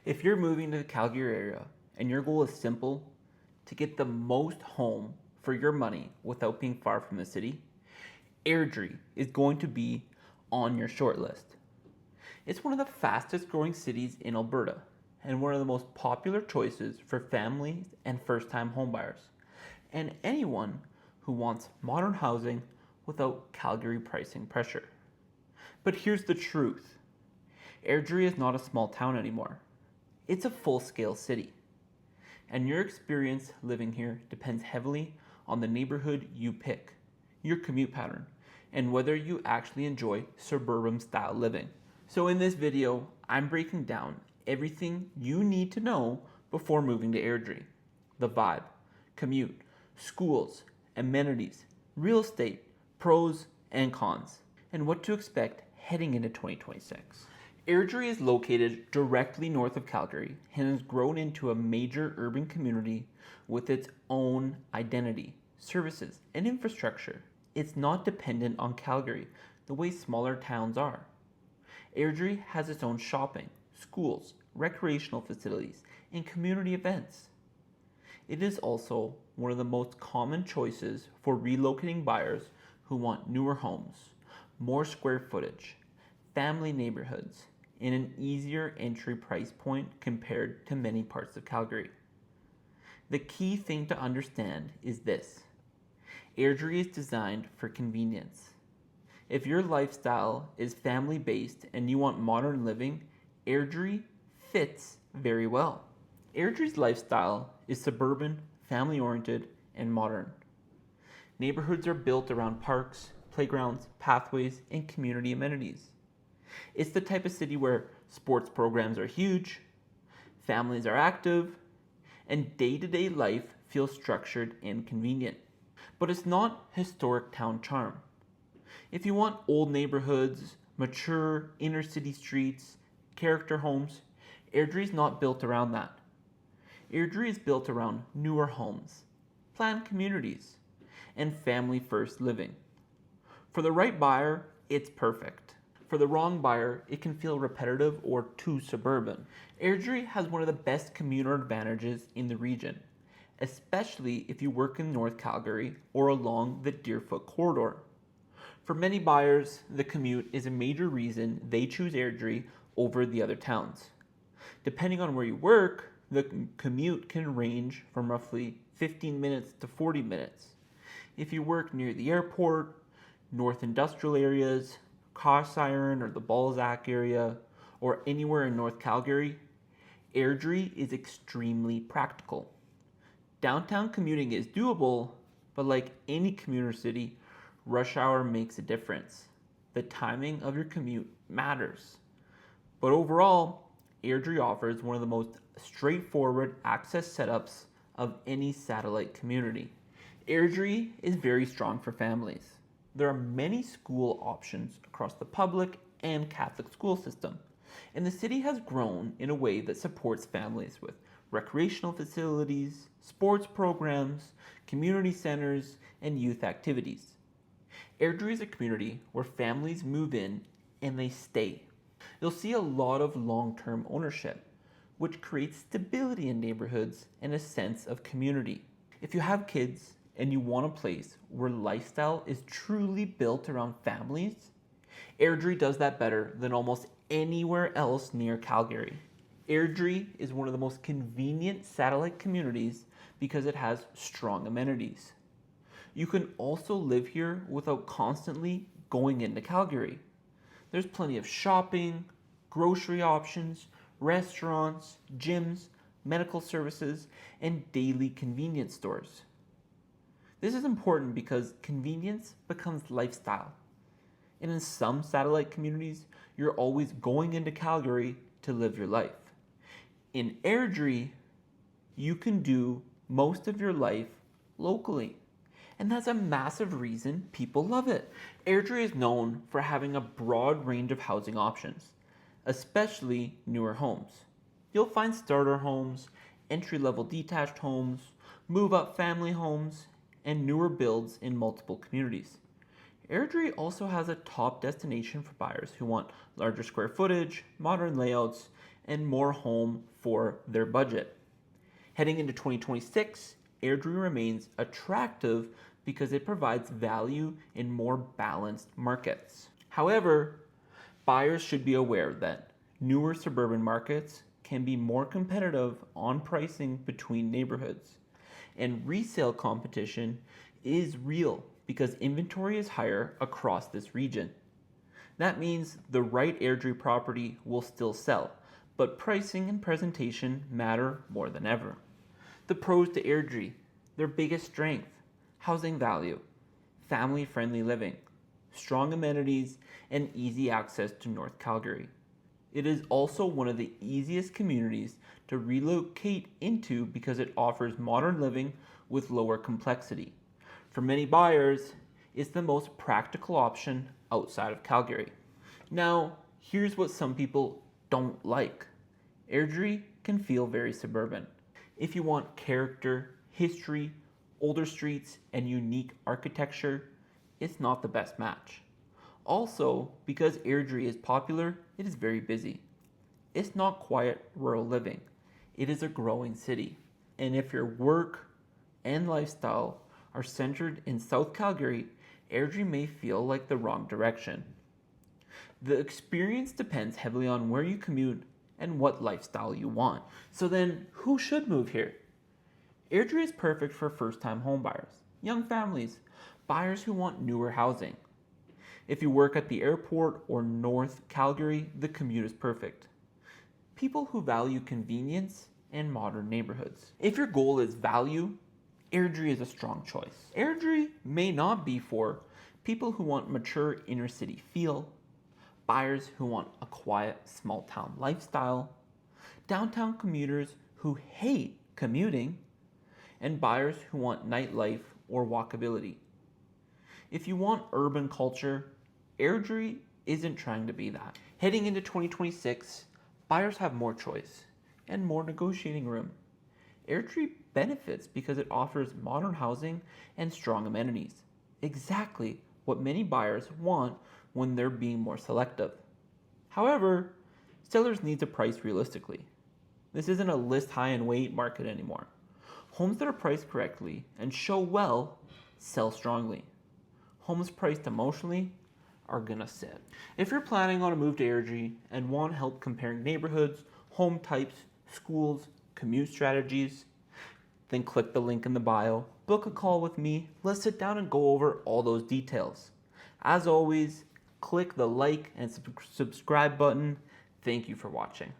If you're moving to the Calgary area and your goal is simple, to get the most home for your money without being far from the city, Airdrie is going to be on your short list. It's one of the fastest growing cities in Alberta and one of the most popular choices for families and first time homebuyers, and anyone who wants modern housing without Calgary pricing pressure. But here's the truth: Airdrie is not a small town anymore. It's a full scale city. And your experience living here depends heavily on the neighborhood you pick, your commute pattern, and whether you actually enjoy suburban style living. So in this video, I'm breaking down everything you need to know before moving to Airdrie: the vibe, commute, schools, amenities, real estate, pros and cons, and what to expect heading into 2026. Airdrie is located directly north of Calgary and has grown into a major urban community with its own identity, services, and infrastructure. It's not dependent on Calgary the way smaller towns are. Airdrie has its own shopping, schools, recreational facilities, and community events. It is also one of the most common choices for relocating buyers who want newer homes, more square footage, family neighborhoods, and an easier entry price point compared to many parts of Calgary. The key thing to understand is this: Airdrie is designed for convenience. If your lifestyle is family based and you want modern living, Airdrie fits very well. Airdrie's lifestyle is suburban, family oriented, and modern. Neighborhoods are built around parks, playgrounds, pathways, and community amenities. It's the type of city where sports programs are huge, families are active, and day-to-day life feels structured and convenient. But it's not historic town charm. If you want old neighborhoods, mature inner city streets, character homes, Airdrie's not built around that. Airdrie is built around newer homes, planned communities, and family-first living. For the right buyer, it's perfect. For the wrong buyer, it can feel repetitive or too suburban. Airdrie has one of the best commuter advantages in the region, especially if you work in North Calgary or along the Deerfoot corridor. For many buyers, the commute is a major reason they choose Airdrie over the other towns. Depending on where you work, the commute can range from roughly 15 minutes to 40 minutes. If you work near the airport, north industrial areas, Cawsiron or the Balzac area, or anywhere in North Calgary, Airdrie is extremely practical. Downtown commuting is doable, but like any commuter city, rush hour makes a difference. The timing of your commute matters. But overall, Airdrie offers one of the most straightforward access setups of any satellite community. Airdrie is very strong for families. There are many school options across the public and Catholic school system, and the city has grown in a way that supports families with recreational facilities, sports programs, community centers, and youth activities. Airdrie is a community where families move in and they stay. You'll see a lot of long-term ownership, which creates stability in neighborhoods and a sense of community. If you have kids and you want a place where lifestyle is truly built around families, Airdrie does that better than almost anywhere else near Calgary. Airdrie is one of the most convenient satellite communities because it has strong amenities. You can also live here without constantly going into Calgary. There's plenty of shopping, grocery options, restaurants, gyms, medical services, and daily convenience stores. This is important because convenience becomes lifestyle. And in some satellite communities, you're always going into Calgary to live your life. In Airdrie, you can do most of your life locally. And that's a massive reason people love it. Airdrie is known for having a broad range of housing options, especially newer homes. You'll find starter homes, entry-level detached homes, move-up family homes, and newer builds in multiple communities. Airdrie also has a top destination for buyers who want larger square footage, modern layouts, and more home for their budget. Heading into 2026, Airdrie remains attractive because it provides value in more balanced markets. However, buyers should be aware that newer suburban markets can be more competitive on pricing between neighborhoods, and resale competition is real because inventory is higher across this region. That means the right Airdrie property will still sell, but pricing and presentation matter more than ever. The pros to Airdrie: their biggest strength, housing value, family-friendly living, strong amenities, and easy access to North Calgary. It is also one of the easiest communities to relocate into because it offers modern living with lower complexity. For many buyers, it's the most practical option outside of Calgary. Now, here's what some people don't like. Airdrie can feel very suburban. If you want character, history, older streets, and unique architecture, it's not the best match. Also, because Airdrie is popular, it is very busy. It's not quiet rural living. It is a growing city. And if your work and lifestyle are centered in South Calgary, Airdrie may feel like the wrong direction. The experience depends heavily on where you commute and what lifestyle you want. So then, who should move here? Airdrie is perfect for first-time homebuyers, young families, buyers who want newer housing. If you work at the airport or North Calgary, the commute is perfect. People who value convenience and modern neighborhoods. If your goal is value, Airdrie is a strong choice. Airdrie may not be for people who want mature inner city feel, buyers who want a quiet small town lifestyle, downtown commuters who hate commuting, and buyers who want nightlife or walkability. If you want urban culture, Airdrie isn't trying to be that. Heading into 2026, buyers have more choice and more negotiating room. Airdrie benefits because it offers modern housing and strong amenities. Exactly what many buyers want when they're being more selective. However, sellers need to price realistically. This isn't a list high and wait market anymore. Homes that are priced correctly and show well sell strongly. Homes priced emotionally are gonna sit. If you're planning on a move to Airdrie and want help comparing neighborhoods, home types, schools, commute strategies, then click the link in the bio, book a call with me, let's sit down and go over all those details. As always, click the like and subscribe button. Thank you for watching.